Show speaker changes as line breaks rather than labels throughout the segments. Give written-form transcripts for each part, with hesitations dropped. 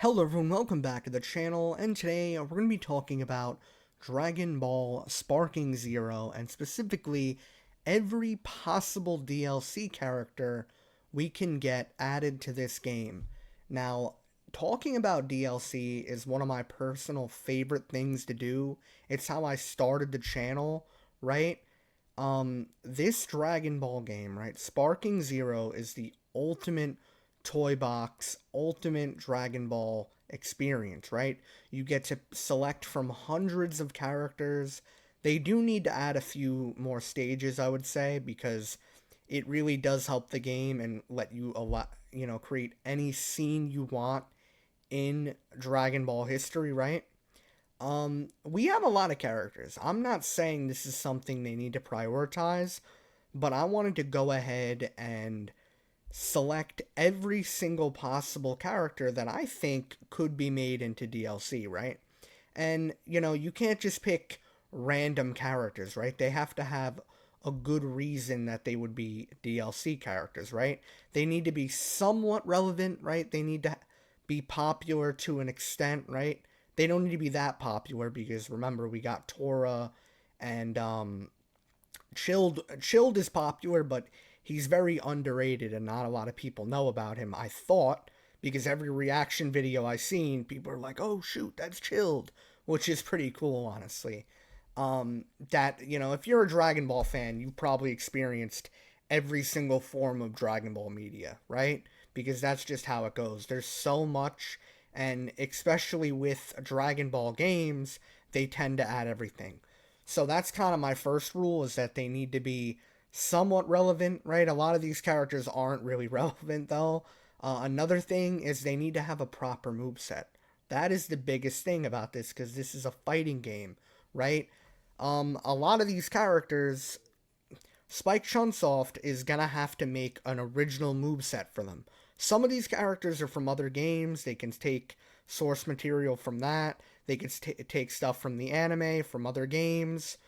Hello everyone, welcome back to the channel, and today we're going to be talking about Dragon Ball Sparking Zero, and specifically every possible DLC character we can get added to this game. Now, talking about DLC is one of my personal favorite things to do. It's how I started the channel, right? This Dragon Ball game, right? Sparking Zero is the ultimate toy box, ultimate Dragon Ball experience, right? You get to select from hundreds of characters. They do need to add a few more stages, I would say, because it really does help the game and let you create any scene you want in Dragon Ball history, right? We have a lot of characters. I'm not saying this is something they need to prioritize, but I wanted to go ahead and select every single possible character that I think could be made into DLC, right? And, you can't just pick random characters, right? They have to have a good reason that they would be DLC characters, right? They need to be somewhat relevant, right? They need to be popular to an extent, right? They don't need to be that popular because remember we got Tora and Chilled is popular, but he's very underrated and not a lot of people know about him. I thought because every reaction video I seen, people are like, "Oh shoot, that's Chilled," which is pretty cool, honestly. If you're a Dragon Ball fan, you probably experienced every single form of Dragon Ball media, right? Because that's just how it goes. There's so much, and especially with Dragon Ball games, they tend to add everything. So that's kind of my first rule is that they need to be somewhat relevant, right? A lot of these characters aren't really relevant though. Another thing is they need to have a proper move set. That is the biggest thing about this because this is a fighting game, right? A lot of these characters, Spike Chunsoft is gonna have to make an original move set for them. Some of these characters are from other games. They can take source material from that. They can take stuff from the anime, from other games,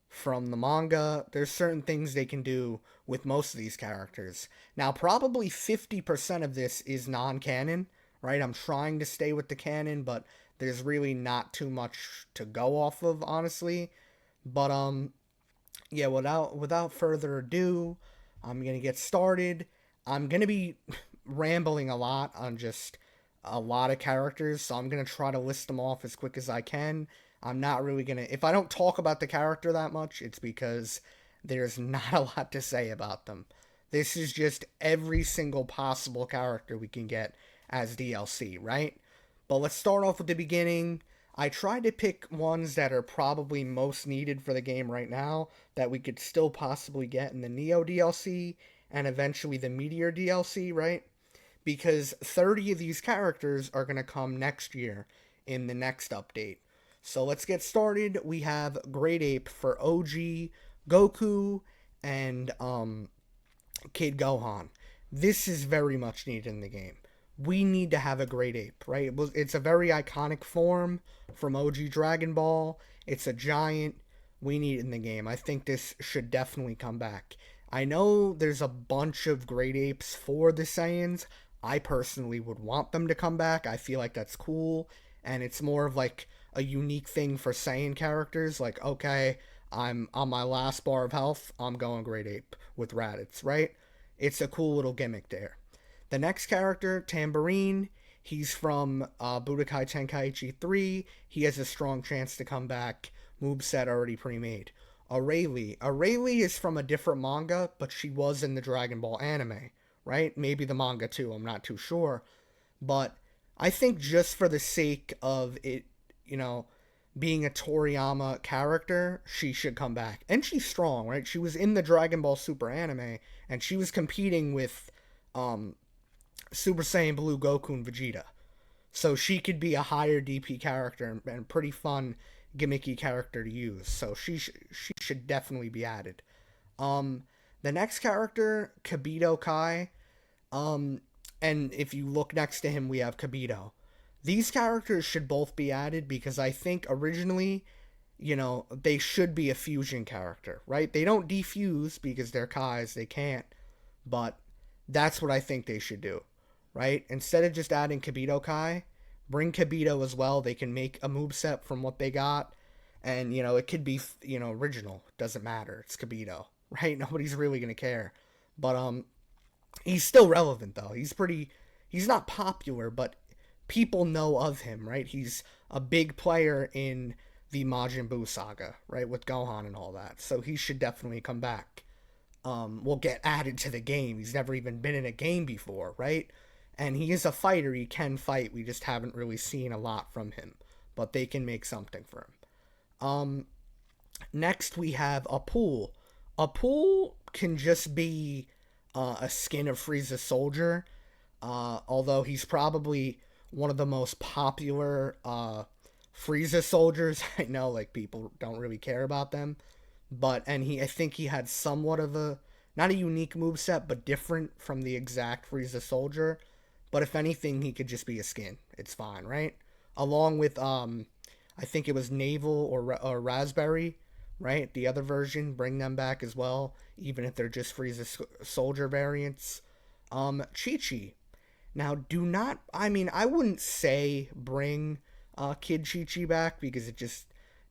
from the manga. There's certain things they can do with most of these characters. Now, probably 50% of this is non-canon, right? I'm trying to stay with the canon, but there's really not too much to go off of, honestly. But yeah, without further ado, I'm gonna get started. I'm gonna be rambling a lot on just a lot of characters, so I'm gonna try to list them off as quick as I can. I'm not really gonna. If I don't talk about the character that much, it's because there's not a lot to say about them. This is just every single possible character we can get as DLC, right? But let's start off with the beginning. I tried to pick ones that are probably most needed for the game right now that we could still possibly get in the Neo DLC and eventually the Meteor DLC, right? Because 30 of these characters are going to come next year in the next update. So let's get started. We have Great Ape for OG, Goku, and Kid Gohan. This is very much needed in the game. We need to have a Great Ape, right? It's a very iconic form from OG Dragon Ball. It's a giant. We need it in the game. I think this should definitely come back. I know there's a bunch of Great Apes for the Saiyans. I personally would want them to come back. I feel like that's cool. And it's more of like a unique thing for Saiyan characters. Like, okay, I'm on my last bar of health. I'm going Great Ape with Raditz, right? It's a cool little gimmick there. The next character, Tambourine, he's from Budokai Tenkaichi 3. He has a strong chance to come back. Moveset already pre-made. Aurelie is from a different manga, but she was in the Dragon Ball anime, right? Maybe the manga too, I'm not too sure. But I think just for the sake of it, you know, being a Toriyama character, she should come back. And she's strong, right? She was in the Dragon Ball Super anime, and she was competing with um, Super Saiyan Blue Goku and Vegeta. So she could be a higher DP character and pretty fun gimmicky character to use. So she should definitely be added. Um, the next character, Kibito Kai. Um, and if you look next to him, we have Kibito. These characters should both be added because I think originally, they should be a fusion character, right? They don't defuse because they're Kais, they can't. But that's what I think they should do, right? Instead of just adding Kibito Kai, Bring Kibito as well. They can make a moveset from what they got. And, it could be, original. Doesn't matter. It's Kibito, right? Nobody's really going to care. But, he's still relevant, though. He's not popular, but people know of him, right? He's a big player in the Majin Buu saga, right? With Gohan and all that. So he should definitely come back. Will get added to the game. He's never even been in a game before, right? And he is a fighter. He can fight. We just haven't really seen a lot from him. But they can make something for him. Next, we have a pool. A pool can just be a skin of Frieza's soldier. Although he's probably one of the most popular Frieza soldiers. I know, like, people don't really care about them. I think he had somewhat of a, not a unique moveset, but different from the exact Frieza soldier. But if anything, he could just be a skin. It's fine, right? Along with, I think it was Navel or Raspberry, right? The other version, bring them back as well, even if they're just Frieza soldier variants. Chi-Chi. Now, I wouldn't say bring Kid Chi-Chi back because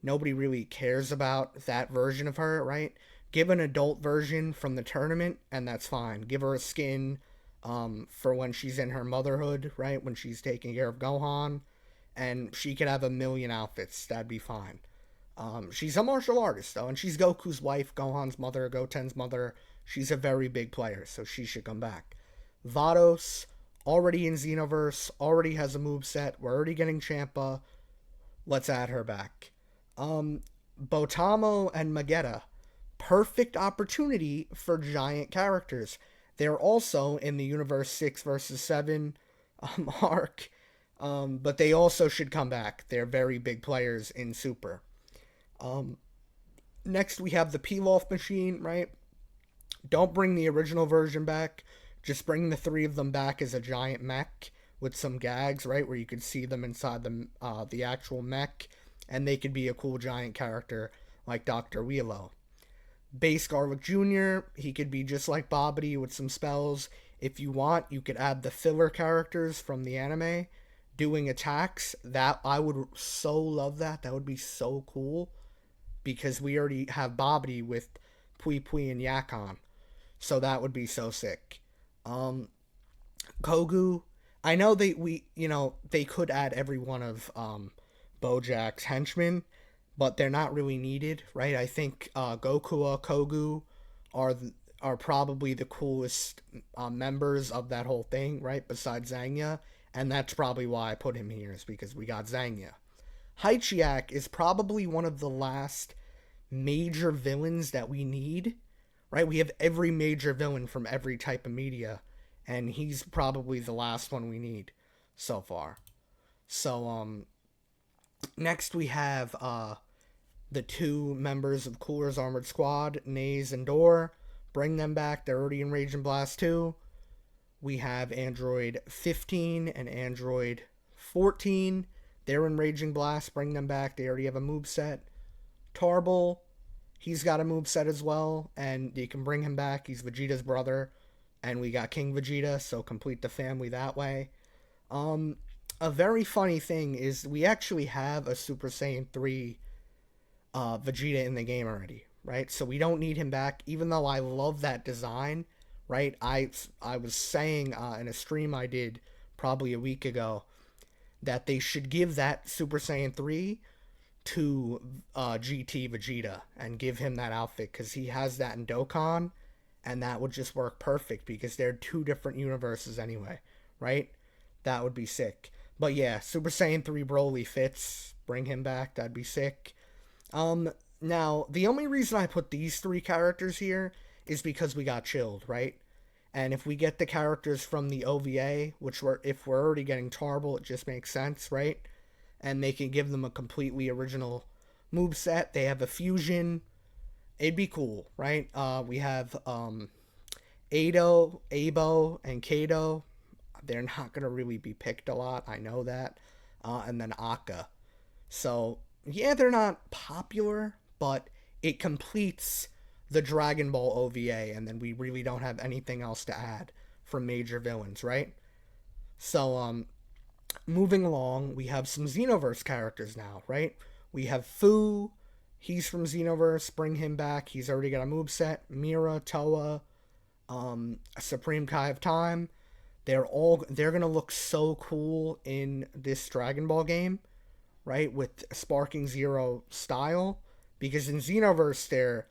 nobody really cares about that version of her, right? Give an adult version from the tournament, and that's fine. Give her a skin for when she's in her motherhood, right? When she's taking care of Gohan, and she could have a million outfits. That'd be fine. She's a martial artist, though, and she's Goku's wife, Gohan's mother, Goten's mother. She's a very big player, so she should come back. Vados, already in Xenoverse, already has a move set. We're already getting Champa. Let's add her back. Botamo and Magetta. Perfect opportunity for giant characters. They're also in the Universe 6 versus 7 arc, but they also should come back. They're very big players in Super. Next, we have the Pilaf machine, right? Don't bring the original version back. Just bring the three of them back as a giant mech with some gags, right, where you could see them inside the actual mech, and they could be a cool giant character like Dr. Wheelo. Base Garlic Jr., he could be just like Bobbity with some spells. If you want, you could add the filler characters from the anime doing attacks. That I would so love that. That would be so cool because we already have Bobbity with Pui Pui and Yakon. So that would be so sick. Kogu, I know they could add every one of Bojack's henchmen, but they're not really needed, right? I think Gokua, Kogu are probably the coolest members of that whole thing, right? Besides Zangya, and that's probably why I put him here, is because we got Zangya. Haichiak is probably one of the last major villains that we need, right? We have every major villain from every type of media, and he's probably the last one we need so far. So, next we have the two members of Cooler's Armored Squad, Naze and Dor. Bring them back. They're already in Rage and Blast 2. We have Android 15 and Android 14. They're in Raging Blast. Bring them back. They already have a moveset. Tarble, he's got a moveset as well, and you can bring him back. He's Vegeta's brother. And we got King Vegeta, so complete the family that way. A very funny thing is we actually have a Super Saiyan 3 Vegeta in the game already, right? So we don't need him back, even though I love that design, right? I was saying in a stream I did probably a week ago that they should give that Super Saiyan 3 to GT Vegeta and give him that outfit because he has that in Dokkan, and that would just work perfect because they're two different universes anyway, right? That would be sick. But yeah, Super Saiyan 3 Broly fits. Bring him back. That'd be sick. Now, the only reason I put these three characters here is because we got Chilled, right? And if we get the characters from the OVA, if we're already getting Tarble, it just makes sense, right? And they can give them a completely original moveset. They have a fusion. It'd be cool, right? We have Ado, Abo, and Kato. They're not going to really be picked a lot. I know that. And then Akka. So, yeah, they're not popular, but it completes the Dragon Ball OVA, and then we really don't have anything else to add from major villains, right? So, moving along, we have some Xenoverse characters now, right? We have Fu. He's from Xenoverse. Bring him back. He's already got a moveset. Mira, Toa, Supreme Kai of Time. They're gonna look so cool in this Dragon Ball game, right? With Sparking Zero style, because in Xenoverse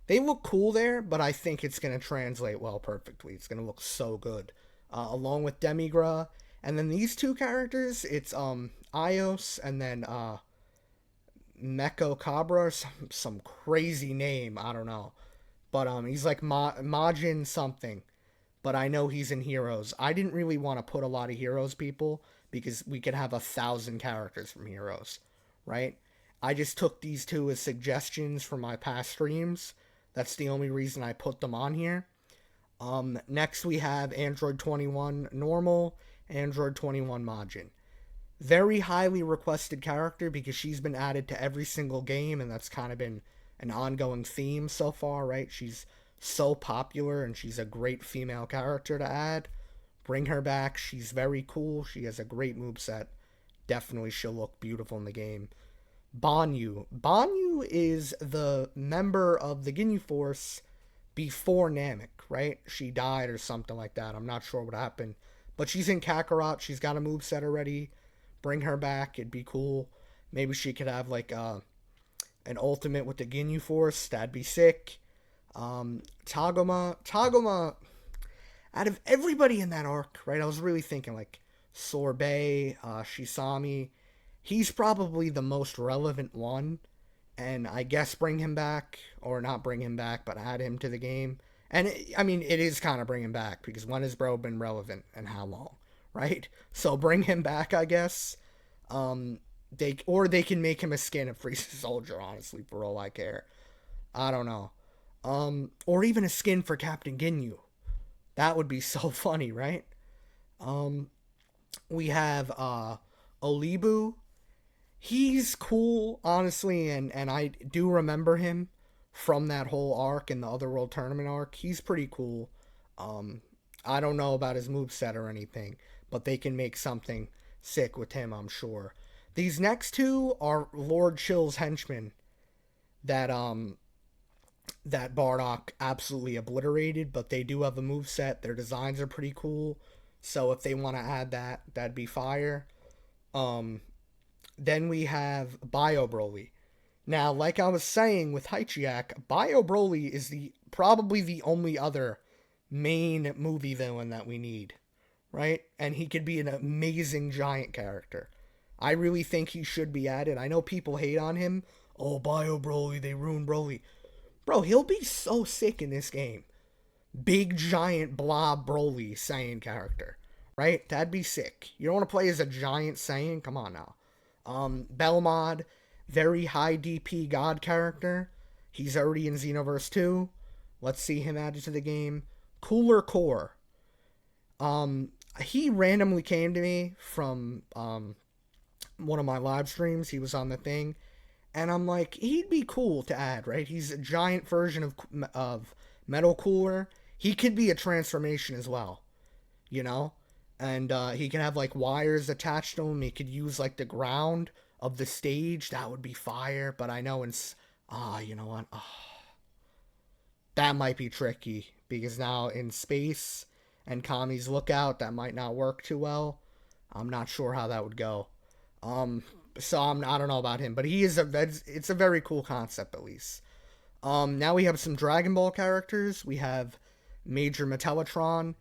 they look cool there, but I think it's gonna translate well perfectly. It's gonna look so good, along with Demigra, and then these two characters. It's Ios and then Mecho Cabra, some crazy name. I don't know, but he's like Majin something, but I know he's in Heroes. I didn't really want to put a lot of Heroes people because we could have 1,000 characters from Heroes, right? I just took these two as suggestions from my past streams. That's the only reason I put them on here. Next we have Android 21 Normal, Android 21 Majin. Very highly requested character because she's been added to every single game, and that's kind of been an ongoing theme so far, right? She's so popular and she's a great female character to add. Bring her back. She's very cool. She has a great moveset. Definitely she'll look beautiful in the game. Banyu. Banyu is the member of the Ginyu Force before Namek, right? She died or something like that. I'm not sure what happened. But she's in Kakarot. She's got a moveset already. Bring her back. It'd be cool. Maybe she could have like an ultimate with the Ginyu Force. That'd be sick. Tagoma, out of everybody in that arc, right? I was really thinking like Sorbet, Shisami. He's probably the most relevant one, and I guess bring him back, or not bring him back, but add him to the game. And it is kind of bring him back because when has bro been relevant and how long, right? So bring him back, I guess. They can make him a skin of Frieza Soldier, honestly, for all I care. I don't know. Or even a skin for Captain Ginyu. That would be so funny, right? We have Olibu. He's cool, honestly, and I do remember him from that whole arc and the Otherworld Tournament arc. He's pretty cool. I don't know about his moveset or anything, but they can make something sick with him, I'm sure. These next two are Lord Chill's henchmen that that Bardock absolutely obliterated, but they do have a moveset. Their designs are pretty cool. So if they want to add that, that'd be fire. Then we have Bio Broly. Now, like I was saying with Haichiak, Bio Broly is probably the only other main movie villain that we need, right? And he could be an amazing giant character. I really think he should be added. I know people hate on him. Oh, Bio Broly, they ruined Broly. Bro, he'll be so sick in this game. Big giant blob Broly Saiyan character, right? That'd be sick. You don't want to play as a giant Saiyan? Come on now. Belmod, very high DP god character. He's already in Xenoverse 2. Let's see him added to the game. Cooler Core. He randomly came to me from one of my live streams. He was on the thing. And I'm like, he'd be cool to add, right? He's a giant version of Metal Cooler. He could be a transformation as well, you know? And he can have, like, wires attached to him. He could use, like, the ground of the stage. That would be fire. But I know you know what? That might be tricky. Because now in space and Kami's Lookout, that might not work too well. I'm not sure how that would go. So I don't know about him, but it's a very cool concept at least. Now we have some Dragon Ball characters. We have Major Metallotron,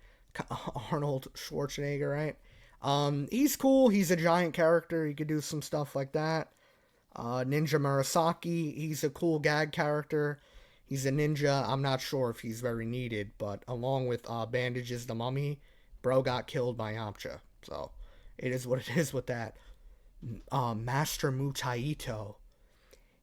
Arnold Schwarzenegger, right? He's cool. He's a giant character. He could do some stuff like that. Ninja Murasaki, he's a cool gag character. He's a ninja. I'm not sure if he's very needed, but along with Bandages the Mummy, bro got killed by Yamcha. So it is what it is with that. Master Mutaito,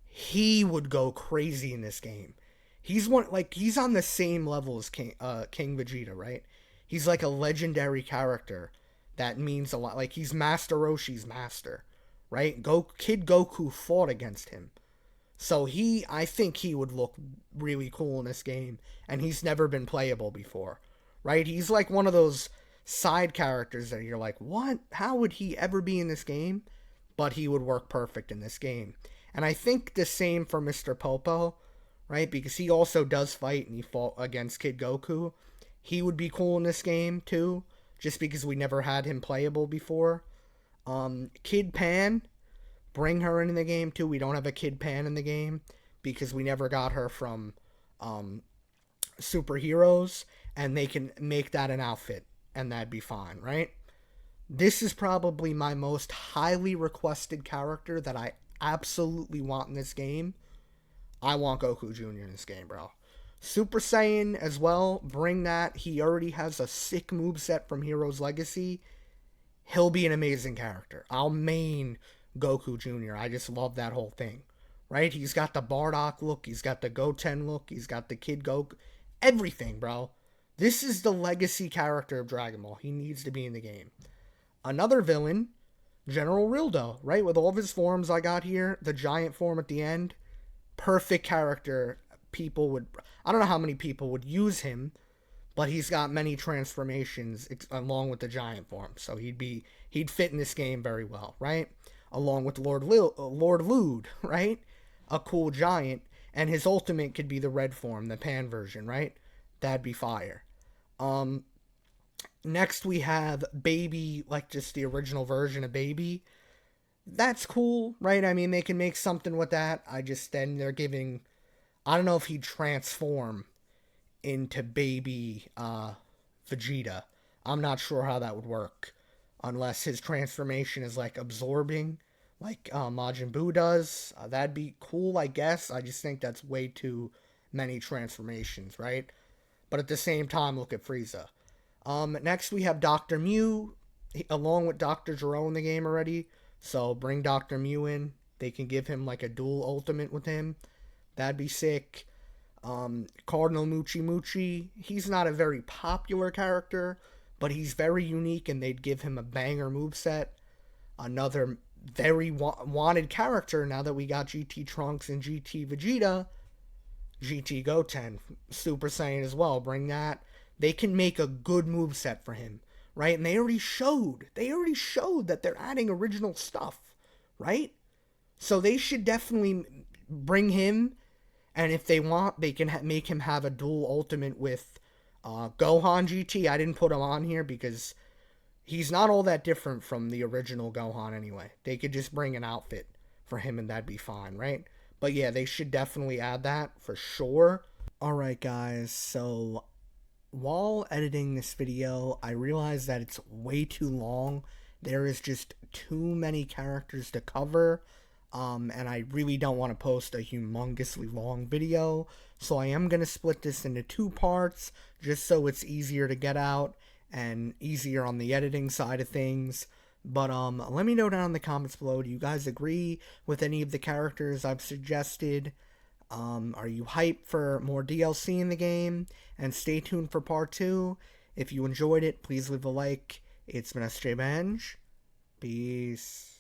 he would go crazy in this game. He's on the same level as King Vegeta, right? He's like a legendary character that means a lot. Like he's Master Roshi's master, right? Kid Goku fought against him. So I think he would look really cool in this game, and he's never been playable before, right? He's like one of those side characters that you're like, what? How would he ever be in this game? But he would work perfect in this game. And I think the same for Mr. Popo, right? Because he also does fight and he fought against Kid Goku. He would be cool in this game too, just because we never had him playable before. Kid Pan, bring her into the game too. We don't have a Kid Pan in the game because we never got her from superheroes, and they can make that an outfit, and that'd be fine, right? This is probably my most highly requested character that I absolutely want in this game. I want Goku Jr. in this game, bro. Super Saiyan as well, bring that. He already has a sick moveset from Heroes Legacy. He'll be an amazing character. I'll main Goku Jr. I just love that whole thing, right? He's got the Bardock look. He's got the Goten look. He's got the Kid Goku. Everything, bro. This is the legacy character of Dragon Ball. He needs to be in the game. Another villain, General Rildo, right? With all of his forms I got here, the giant form at the end, perfect character. People would, I don't know how many people would use him, but he's got many transformations along with the giant form, so he'd fit in this game very well, right? Along with Lord Lude, right? A cool giant, and his ultimate could be the red form, the Pan version, right? That'd be fire. Next we have Baby, like just the original version of Baby. That's cool, right? I mean, they can make something with that. Then they're giving, I don't know if he'd transform into Baby Vegeta. I'm not sure how that would work, unless his transformation is like absorbing, like Majin Buu does. That'd be cool, I guess. I just think that's way too many transformations, right? But at the same time, look at Frieza. Next we have Dr. Mew, along with Dr. Gero in the game already. So bring Dr. Mew in. They can give him like a dual ultimate with him. That'd be sick. Cardinal Muchi Muchi. He's not a very popular character, but he's very unique, and they'd give him a banger moveset. Another very wanted character now that we got GT Trunks and GT Vegeta. GT Goten, Super Saiyan as well. Bring that. They can make a good moveset for him, right? And they already showed that they're adding original stuff, right? So they should definitely bring him, and if they want, they can make him have a dual ultimate with Gohan GT. I didn't put him on here because he's not all that different from the original Gohan anyway. They could just bring an outfit for him and that'd be fine, right? But yeah, they should definitely add that for sure. Alright guys, so while editing this video, I realized that it's way too long. There is just too many characters to cover, and I really don't want to post a humongously long video, so I am going to split this into 2 parts, just so it's easier to get out, and easier on the editing side of things. But let me know down in the comments below, do you guys agree with any of the characters I've suggested? Are you hyped for more DLC in the game? And stay tuned for part 2. If you enjoyed it, please leave a like. It's been SJ Benj. Peace.